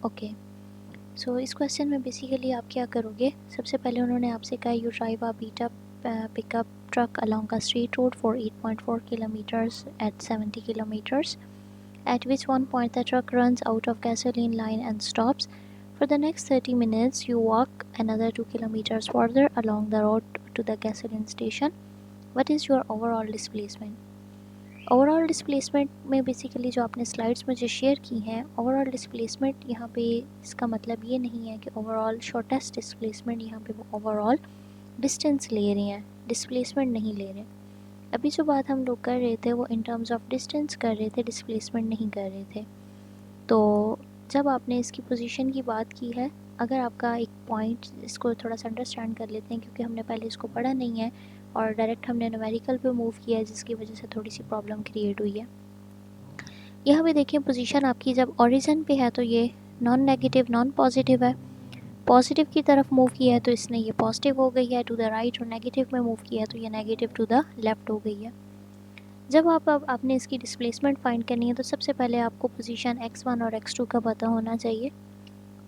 Okay, सो इस question में basically आप क्या करोगे, सबसे पहले उन्होंने आपसे कहा you drive a beat up pickup truck along a straight road for 8.4 kilometers at 70 kilometers, at which one point the truck runs out of gasoline line and stops. For the next 30 minutes, you walk another 2 kilometers further along the road to the gasoline station. What is your overall displacement? Overall displacement में basically जो आपने slides मुझे share की हैं, overall displacement यहाँ पे इसका मतलब ये नहीं है कि ओवरऑल शॉर्टेस्ट डिस्प्लेसमेंट, यहाँ पे वो ओवरऑल डिस्टेंस ले रहे हैं, डिस्प्लेसमेंट नहीं ले रहे। अभी जो बात हम लोग कर रहे थे वो इन टर्म्स ऑफ डिस्टेंस कर रहे थे, डिस्प्लेसमेंट नहीं कर रहे थे। तो जब आपने इसकी पोजीशन की बात की है, अगर आपका एक पॉइंट, इसको थोड़ा सा अंडरस्टैंड कर लेते हैं क्योंकि हमने पहले इसको पढ़ा नहीं है और डायरेक्ट हमने न्यूमेरिकल पे मूव किया है, जिसकी वजह से थोड़ी सी प्रॉब्लम क्रिएट हुई है। यहाँ पे देखिए पोजीशन आपकी जब ओरिजिन पे है तो ये नॉन नेगेटिव नॉन पॉजिटिव है, पॉजिटिव की तरफ मूव किया है तो इसने ये पॉजिटिव हो गई है टू द राइट, और नेगेटिव में मूव किया है तो ये नेगेटिव टू द लेफ़्ट हो गई है। जब आपने इसकी डिस्प्लेसमेंट फाइंड करनी है तो सबसे पहले आपको पोजीशन x1 और x2 का पता होना चाहिए,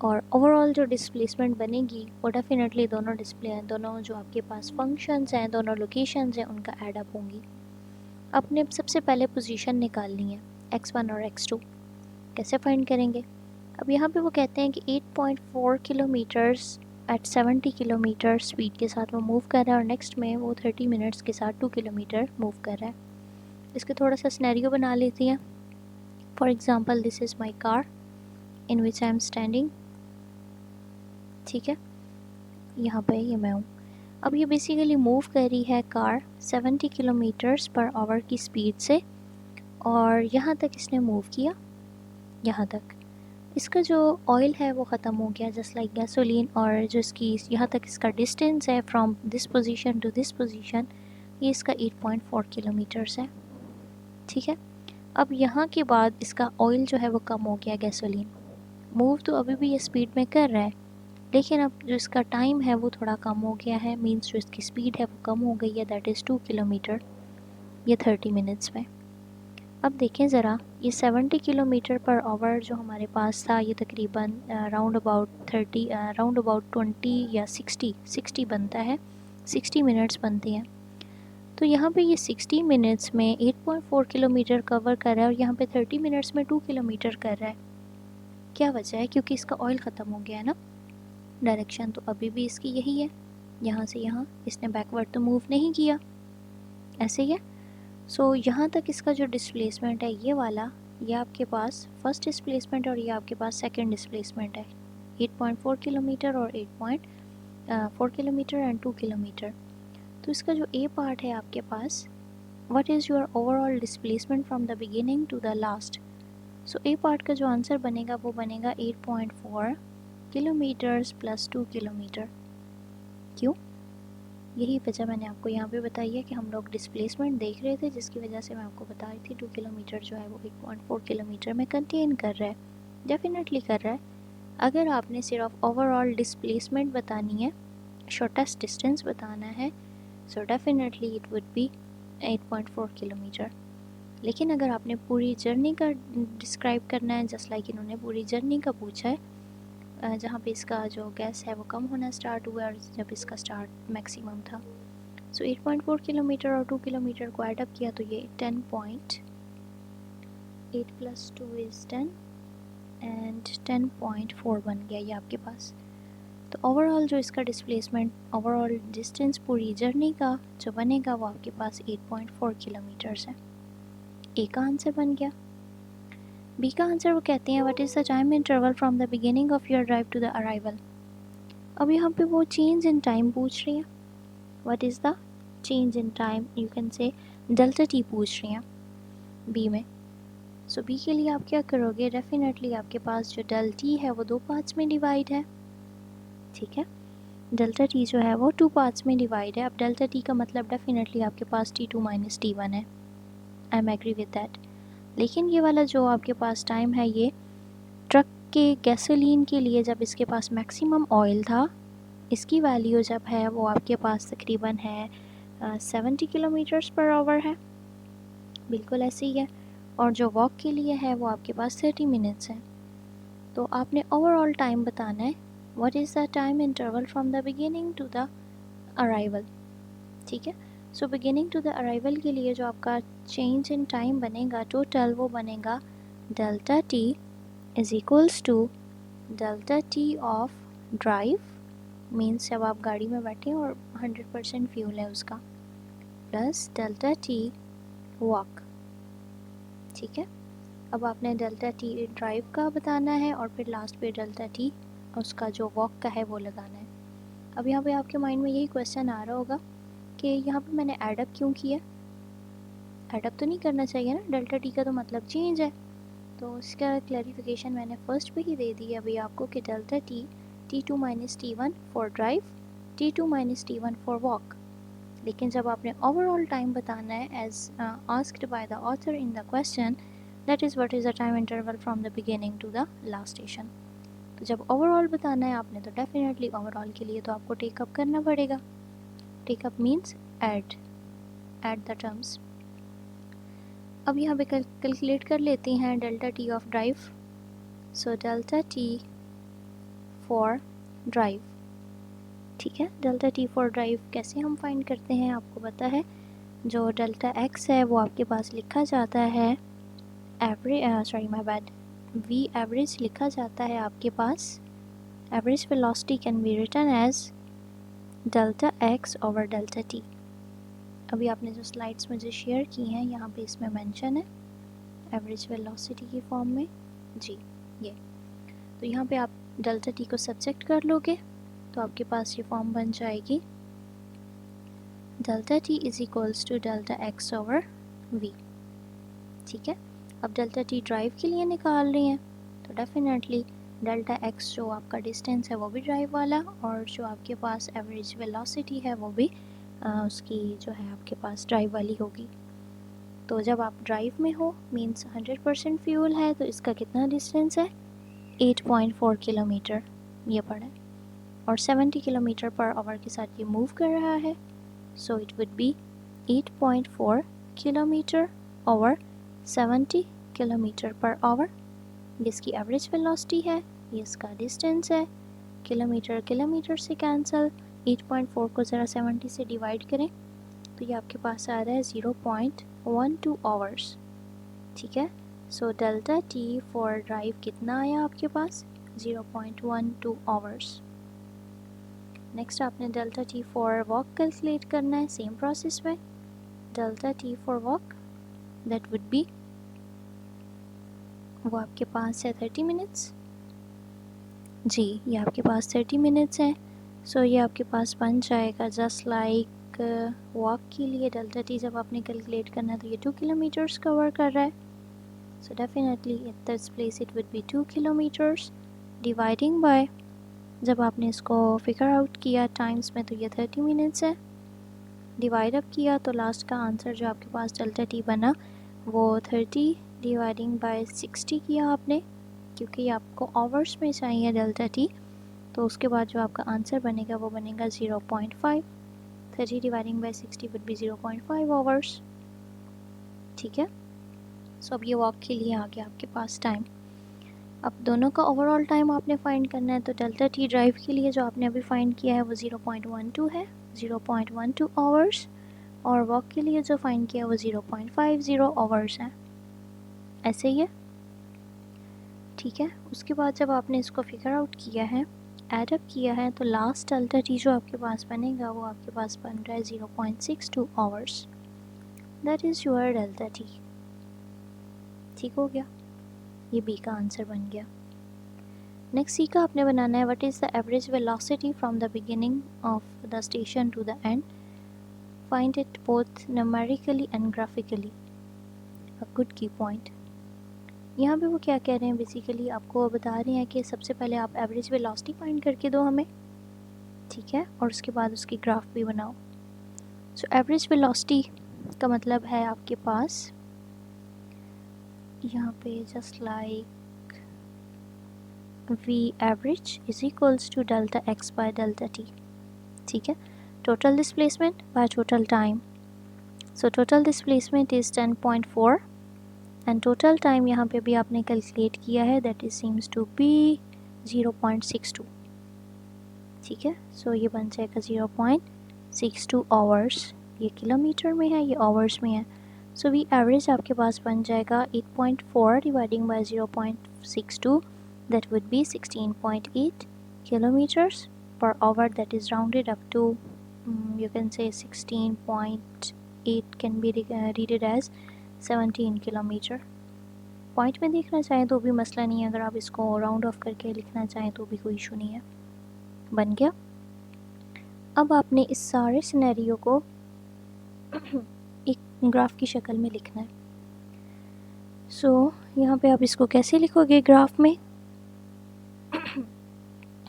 और ओवरऑल जो डिस्प्लेसमेंट बनेगी वो डेफिनेटली दोनों जो आपके पास फंक्शंस हैं, दोनों लोकेशंस हैं, उनका ऐड अप होंगी। आपने सबसे पहले पोजीशन निकालनी है x1 और x2। कैसे फाइंड करेंगे? अब यहाँ पे वो कहते हैं कि 8.4 किलोमीटर्स एट 70 किलोमीटर स्पीड के साथ वो मूव कर रहा है, और नेक्स्ट में वो 30 मिनट्स के साथ 2 किलोमीटर मूव कर रहा है। इसके थोड़ा सा सिनेरियो बना लेती हैं। For example, this is my car in which I am standing. ठीक है, यहाँ पे ये मैं हूँ। अब ये बेसिकली मूव कर रही है कार 70 किलोमीटर्स पर आवर की स्पीड से, और यहाँ तक इसने मूव किया, यहाँ तक। इसका जो ऑयल है वो ख़त्म हो गया जस्ट लाइक गैसोलीन, और जो इसकी यहाँ तक इसका डिस्टेंस है from this position to this position, ये इसका 8.4 किलोमीटर्स है। ठीक है, अब यहाँ के बाद इसका ऑयल जो है वो कम हो गया, गैसोलीन। मूव तो अभी भी ये स्पीड में कर रहा है, लेकिन अब जो इसका टाइम है वो थोड़ा कम हो गया है, मींस जो इसकी स्पीड है वो कम हो गई है, दैट इज़ 2 किलोमीटर, ये 30 मिनट्स में। अब देखें ज़रा, ये 70 किलोमीटर पर आवर जो हमारे पास था, ये तकरीबन राउंड अबाउट 20 या 60 बनता है, 60 मिनट्स बनते हैं। तो यहाँ पे ये 60 मिनट्स में 8.4 किलोमीटर कवर कर रहा है, और यहाँ पे 30 मिनट्स में 2 किलोमीटर कर रहा है। क्या वजह है? क्योंकि इसका ऑयल ख़त्म हो गया है ना। डायरेक्शन तो अभी भी इसकी यही है, यहाँ से यहाँ, इसने बैकवर्ड तो मूव नहीं किया, ऐसे ही है। सो यहाँ तक इसका जो डिस्प्लेसमेंट है ये वाला, ये आपके पास फर्स्ट डिस्प्लेसमेंट और ये आपके पास सेकंड डिस्प्लेसमेंट है, 8.4 किलोमीटर और 8.4 किलोमीटर एंड 2 किलोमीटर। तो इसका जो ए पार्ट है आपके पास, what is your overall displacement from the beginning to the last. So A part का जो आंसर बनेगा वो बनेगा 8.4 किलोमीटर्स प्लस 2 किलोमीटर। क्यों? यही वजह मैंने आपको यहाँ पे बताई है कि हम लोग डिस्प्लेसमेंट देख रहे थे, जिसकी वजह से मैं आपको बता रही थी 2 किलोमीटर जो है वो 8.4 किलोमीटर में कंटेन कर रहा है, डेफिनेटली कर रहा है। अगर आपने सिर्फ ओवरऑल डिस्प्लेसमेंट बतानी है, शॉर्टेस्ट डिस्टेंस बताना है, so definitely it would be 8.4 kilometre. लेकिन अगर आपने पूरी जर्नी का डिस्क्राइब करना है, जस्ट लाइक इन्होंने पूरी जर्नी का पूछा है, जहाँ पे इसका जो गैस है वो कम होना स्टार्ट हुआ और जब इसका स्टार्ट मैक्सिमम था। सो 8.4 किलोमीटर और 2 किलोमीटर को ऐड अप किया तो ये 10.8 + 2 इज़ 10 एंड 10.4 बन गया ये आपके पास। तो ओवरऑल जो इसका डिस्प्लेसमेंट, ओवरऑल डिस्टेंस पूरी जर्नी का जो बनेगा वो आपके पास 8.4 किलोमीटर्स है। ए का आंसर बन गया। बी का आंसर वो कहते हैं what is the time interval from the beginning of your drive to the arrival. अब यहाँ पे वो चेंज इन टाइम पूछ रही हैं, what is the change in time, you can say delta T पूछ रही हैं बी में। सो बी के लिए आप क्या करोगे, डेफिनेटली आपके पास जो डेल टी है वो 2 पार्ट्स में डिवाइड है। ठीक है, डेल्टा टी जो है वो 2 पार्ट्स में डिवाइड है। अब डेल्टा टी का मतलब डेफिनेटली आपके पास T2 - T1 है, I am agree with that. लेकिन ये वाला जो आपके पास टाइम है, ये ट्रक के गैसोलीन के लिए जब इसके पास मैक्सिमम ऑयल था, इसकी वैल्यू जब है वो आपके पास तकरीबन है 70 किलोमीटर्स पर आवर है, बिल्कुल ऐसे ही है। और जो वॉक के लिए है वो आपके पास 30 मिनट्स है। तो आपने ओवरऑल टाइम बताना है, what is the time interval from the beginning to the arrival. ठीक है, so beginning to the arrival के लिए जो आपका चेंज इन टाइम बनेगा टोटल, वो बनेगा delta T is equals to delta T of drive, means जब आप गाड़ी में बैठे और 100% फ्यूल है उसका, प्लस डेल्टा टी वॉक। ठीक है, अब आपने डेल्टा टी ड्राइव का बताना है और फिर लास्ट पे डेल्टा टी उसका जो वॉक का है वो लगाना है। अब यहाँ पे आपके माइंड में यही क्वेश्चन आ रहा होगा कि यहाँ पे मैंने एडअप क्यों किया, एडअप तो नहीं करना चाहिए ना, डेल्टा टी का तो मतलब चेंज है। तो इसका क्लैरिफिकेशन मैंने फर्स्ट पे ही दे दी अभी आपको कि delta T T2 minus T1 for drive, T2 minus T1 for walk. लेकिन जब आपने ओवरऑल टाइम बताना है as asked by the author in the question, that is what is the time interval from the beginning to the last station. तो जब overall बताना है आपने तो डेफिनेटली ओवरऑल के लिए तो आपको टेकअप करना पड़ेगा। Take up means add the terms. अब यहाँ पे कैलकुलेट कर लेते हैं delta T of drive. So delta T for drive, ठीक है, डेल्टा टी फॉर ड्राइव कैसे हम फाइंड करते हैं आपको पता है, जो डेल्टा एक्स है वो आपके पास लिखा जाता है वी एवरेज लिखा जाता है आपके पास, average velocity can be written as delta x over delta t. अभी आपने जो स्लाइड्स मुझे शेयर की हैं यहाँ पे इसमें मेंशन है एवरेज वेलोसिटी की फॉर्म में जी ये। तो यहाँ पे आप डेल्टा टी को सब्जेक्ट कर लोगे तो आपके पास ये फॉर्म बन जाएगी delta T is equals to delta x over V. ठीक है, अब डेल्टा टी ड्राइव के लिए निकाल रही हैं तो डेफिनेटली डेल्टा एक्स जो आपका डिस्टेंस है वो भी ड्राइव वाला, और जो आपके पास एवरेज वेलोसिटी है वो भी उसकी जो है आपके पास ड्राइव वाली होगी। तो जब आप ड्राइव में हो मीन्स 100% फ्यूल है तो इसका कितना डिस्टेंस है 8.4 किलोमीटर ये पड़ा है, और 70 किलोमीटर पर आवर के साथ ये मूव कर रहा है। So it would be 8.4 kilometre over 70 kilometre per hour. ये इसकी एवरेज वेलोसिटी है, ये इसका डिस्टेंस है, किलोमीटर किलोमीटर से कैंसिल, 8.4 को ज़रा 70 से डिवाइड करें तो ये आपके पास आ रहा है 0.12 आवर्स। ठीक है, so delta T for drive कितना आया आपके पास 0.12 आवर्स। नेक्स्ट आपने delta T for walk calculate करना है सेम प्रोसेस में। Delta T for walk that would be, वो आपके पास है 30 मिनट्स जी, ये आपके पास 30 मिनट्स है। सो ये आपके पास बन जाएगा जस्ट लाइक वॉक के लिए डेल्टा टी जब आपने कैलकुलेट करना है तो ये 2 किलोमीटर्स कवर कर रहा है। So definitely at this place it would be 2 kilometres dividing by, जब आपने इसको फिगर आउट किया टाइम्स में तो ये 30 मिनट्स है, डिवाइड अप किया तो लास्ट का आंसर जो आपके पास डेल्टा टी बना वो 30 डिवाइडिंग बाय 60 किया आपने, क्योंकि आपको आवर्स में चाहिए डेल्टा टी। तो उसके बाद जो आपका आंसर बनेगा वो बनेगा 0.5, 30 dividing by 60 would be 0.5 hours. ठीक है, सो अब ये वॉक के लिए आ गया आपके पास टाइम। अब दोनों का ओवरऑल टाइम आपने फाइंड करना है, तो डेल्टा टी ड्राइव के लिए जो आपने अभी फाइंड किया है वो 0.12 है, 0.12 आवर्स, और वॉक के लिए जो फाइंड किया है वो 0.50 आवर्स है, ऐसे ही है। ठीक है, उसके बाद जब आपने इसको फिगर आउट किया है, एड अप किया है, तो लास्ट डेल्टा टी जो आपके पास बनेगा वो आपके पास बन रहा है 0.62 hours, that is your delta T. ठीक हो गया, ये बी का आंसर बन गया। नेक्स्ट सी का आपने बनाना है what is the average velocity from the beginning of the station to the end, find it both numerically and graphically, a good key point. यहाँ पे वो क्या कह रहे हैं, बेसिकली आपको बता रहे हैं कि सबसे पहले आप एवरेज वेलोसिटी फाइंड करके दो हमें, ठीक है, और उसके बाद उसकी ग्राफ भी बनाओ। सो एवरेज वेलोसिटी का मतलब है आपके पास यहाँ पे just like V average is equals to delta X by delta T. ठीक है, total displacement by total time. So total displacement is 10.4 and total time यहाँ पे भी आपने कैलकुलेट किया है, that is seems to be 0.62। ठीक है, सो ये बन जाएगा 0.62 आवर्स। ये किलोमीटर में है, ये आवर्स में है। सो वी एवरेज आपके पास बन जाएगा 8.4 dividing by 0.62, that would be 16.8 kilometers per hour, that is rounded up to you can say 16.8 can be read as 17 kilometre. Point में देखना चाहें तो भी मसला नहीं है, अगर आप इसको राउंड ऑफ करके लिखना चाहें तो भी कोई इशू नहीं है। बन गया। अब आपने इस सारे सिनेरियो को एक ग्राफ की शक्ल में लिखना है। सो यहाँ पे आप इसको कैसे लिखोगे ग्राफ में?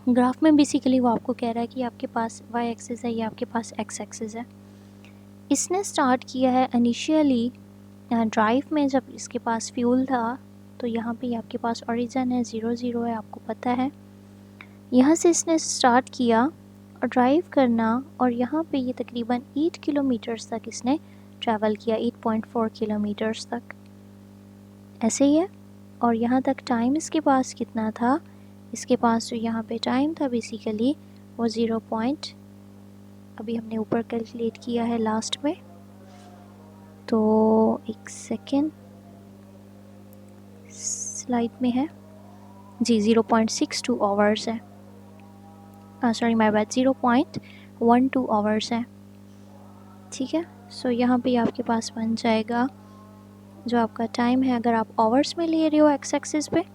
ग्राफ में बेसिकली वो आपको कह रहा है कि आपके पास वाई एक्सिस है या आपके पास एक्स एक्सिस है। इसने स्टार्ट किया है इनिशियली ड्राइव में, जब इसके पास फ्यूल था तो यहाँ पे आपके पास ओरिजिन है 0 0 है, आपको पता है। यहाँ से इसने स्टार्ट किया और ड्राइव करना, और यहाँ पे ये तकरीबन 8 किलोमीटर्स तक इसने ट्रैवल किया, 8.4 किलोमीटर्स तक, ऐसे ही है। और यहाँ तक टाइम इसके पास कितना था? इसके पास जो यहाँ पे टाइम था बेसिकली वो 0 पॉइंट, अभी हमने ऊपर कैलकुलेट किया है लास्ट में, तो एक सेकेंड स्लाइड में है जी, 0.62 आवर्स है, सॉरी माय बैड, 0.12 आवर्स है। ठीक है, सो यहाँ पे आपके पास बन जाएगा जो आपका टाइम है, अगर आप आवर्स में ले रहे हो एक्स एक्सिस पे,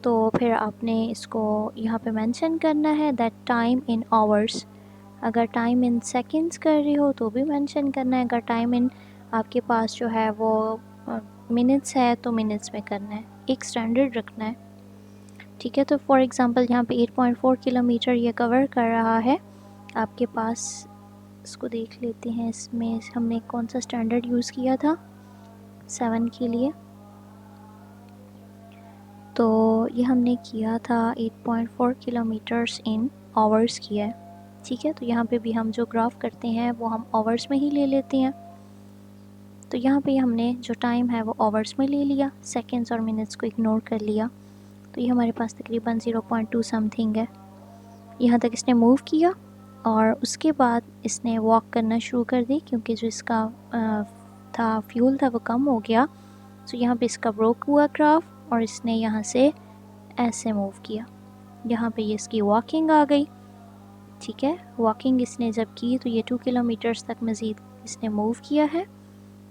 तो फिर आपने इसको यहाँ पे मेंशन करना है दैट टाइम इन आवर्स। अगर टाइम इन सेकंड्स कर रहे हो तो भी मेंशन करना है, अगर टाइम इन आपके पास जो है वो मिनट्स है तो मिनट्स में करना है, एक स्टैंडर्ड रखना है। ठीक है, तो फॉर एग्जांपल यहाँ पे 8.4 किलोमीटर ये कवर कर रहा है आपके पास। इसको देख लेते हैं, इसमें हमने कौन सा स्टैंडर्ड यूज़ किया था 7 के लिए, तो ये हमने किया था 8.4 किलोमीटर्स इन आवर्स किया है। ठीक है, तो यहाँ पे भी हम जो ग्राफ करते हैं वो हम आवर्स में ही ले लेते हैं। तो यहाँ पे हमने जो टाइम है वो आवर्स में ले लिया, सेकंड्स और मिनट्स को इग्नोर कर लिया, तो ये हमारे पास तकरीबन 0.2 समथिंग है। यहाँ तक इसने मूव किया और उसके बाद इसने वॉक करना शुरू कर दी, क्योंकि जो इसका था फ्यूल था वो कम हो गया। तो यहाँ पे इसका ब्रोक हुआ ग्राफ और इसने यहाँ से ऐसे मूव किया, यहाँ पे ये इसकी वॉकिंग आ गई। ठीक है, वॉकिंग इसने जब की तो ये 2 किलोमीटर्स तक मज़ीद इसने मूव किया है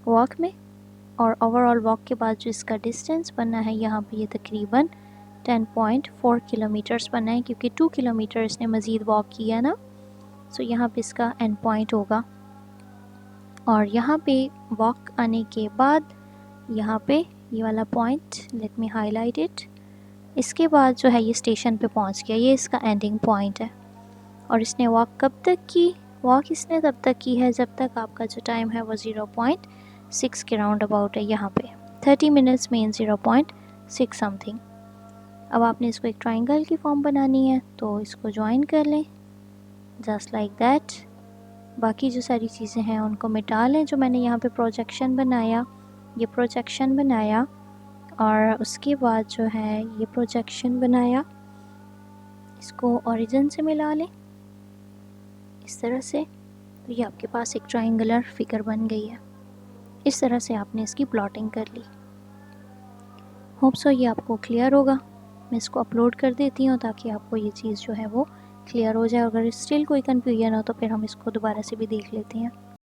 वॉक में, और ओवरऑल वॉक के बाद जो इसका डिस्टेंस बना है यहाँ पे ये तकरीबन 10.4 किलोमीटर्स बना है, क्योंकि 2 किलोमीटर इसने मज़ीद वॉक किया ना। सो यहाँ पे इसका एंड पॉइंट होगा, और यहाँ पे वॉक आने के बाद यहाँ पे ये वाला point, let me highlight it, इसके बाद जो है ये स्टेशन पे पहुँच गया, ये इसका एंडिंग पॉइंट है। और इसने वॉक कब तक की? वॉक इसने तब तक की है जब तक आपका जो टाइम है वो 0.6 के राउंड अबाउट है। यहाँ पे 30 मिनट्स में 0.6 समथिंग। अब आपने इसको एक ट्राइंगल की फॉर्म बनानी है, तो इसको ज्वाइन कर लें जस्ट लाइक दैट। बाकी जो सारी चीज़ें हैं उनको मिटा लें। जो मैंने यहाँ पे प्रोजेक्शन बनाया, ये प्रोजेक्शन बनाया, और उसके बाद जो है ये प्रोजेक्शन बनाया, इसको ओरिजिन से मिला लें इस तरह से, तो ये आपके पास एक ट्राइंगुलर फिगर बन गई है। इस तरह से आपने इसकी प्लॉटिंग कर ली। होप सो ये आपको क्लियर होगा। मैं इसको अपलोड कर देती हूँ ताकि आपको ये चीज़ जो है वो क्लियर हो जाए। अगर स्टिल कोई कन्फ्यूजन हो तो फिर हम इसको दोबारा से भी देख लेते हैं।